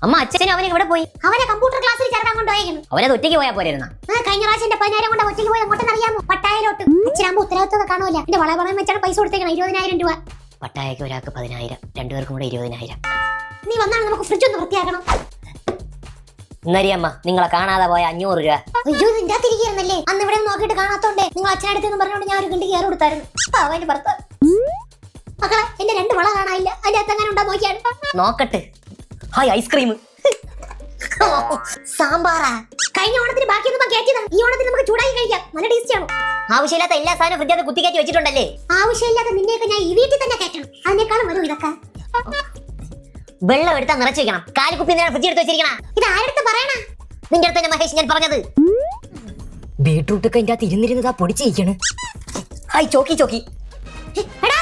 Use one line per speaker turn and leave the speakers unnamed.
അമ്മ അച്ഛനും അവനെ ഇവിടെ പോയി.
അവനെ കമ്പ്യൂട്ടർ ക്ലാസ്സിൽ ചേർക്കാൻ കൊണ്ടുപോയിരുന്നു.
അവനത് ഒറ്റയ്ക്ക് പോയാ പോരായിരുന്ന?
കഴിഞ്ഞ പ്രാവശ്യം എന്റെ 10,000 കൊണ്ട് ഒറ്റയ്ക്ക് പോയി അങ്ങോട്ടെന്ന് അറിയാമോ? പട്ടായയിലോട്ട്. അച്ഛനാകുമ്പോ ഉത്തരവാദിത്വം കാണൂല. എന്റെ വള പണം വെച്ചാണ് പൈസ കൊടുത്തേക്കണം, 20,000 രൂപ.
പട്ടായക്ക് ഒരാൾക്ക് 10,000, രണ്ടുപേർക്കും കൂടെ 20,000.
നീ വന്നാണ് നമുക്ക് ഫ്രിഡ്ജ് ഒന്ന് വൃത്തിയാക്കണം.
അമ്മ നിങ്ങളെ കാണാതെ പോയ 500 രൂപ.
അയ്യോ നിന്റെ തിരികെയായിരുന്നല്ലേ? അന്ന് ഇവിടെ നോക്കിയിട്ട് കാണാത്തോണ്ടേ നിങ്ങൾ അച്ഛനടുത്തെന്ന് പറഞ്ഞോണ്ട് ഞാൻ ഒരു കിണ്ടി കയറി കൊടുത്തായിരുന്നു. അവന്റെ പുറത്ത് മക്കളെ എന്റെ 2 വള കാണാനില്ല. അതിന്റെ അകത്ത് അങ്ങനെ ഉണ്ടാ നോക്കിയാണ്.
നോക്കട്ടെ. Hi ice cream.
സാമ്പാറാ. കഴിഞ്ഞ ഓണത്തിന് ബാക്കിയൊന്നും കയറ്റിയതാണ്. ഈ ഓണത്തിന് നമുക്ക് ചൂടാക്കി കഴിക്കാം. നല്ല ടേസ്റ്റ് ആണ്.
ആവശ്യമില്ലാത്ത എല്ലാ സാധനവും ഫ്രിഡ്ജിൽ കുത്തി കയറ്റി വെച്ചിട്ടുണ്ടല്ലേ?
ആവശ്യമില്ലാത്ത നിന്നെയൊക്കെ ഞാൻ ഈ വീട്ടിൽ തന്നെ കയറ്റണം. അതിനേക്കാളും വരും ഇതൊക്കെ.
വെള്ളം എടുത്താൽ നിറച്ചു വെക്കണം. കാലിക്കുപ്പി ഫ്രിഡ്ജ് എടുത്ത് വെച്ചിരിക്കണം.
ഇത് ആരടുത്ത് പറയണ?
നിന്റെ അടുത്ത് തന്നെ മഹേഷ് ഞാൻ പറഞ്ഞത്. ബീട്രൂട്ട് ഒക്കെ അതിന്റെ അകത്ത് ഇരുന്നിരുന്നതാ പൊടിച്ചിരിക്കണ്. ഹായ് ചോക്കി ചോക്കി.
എടാ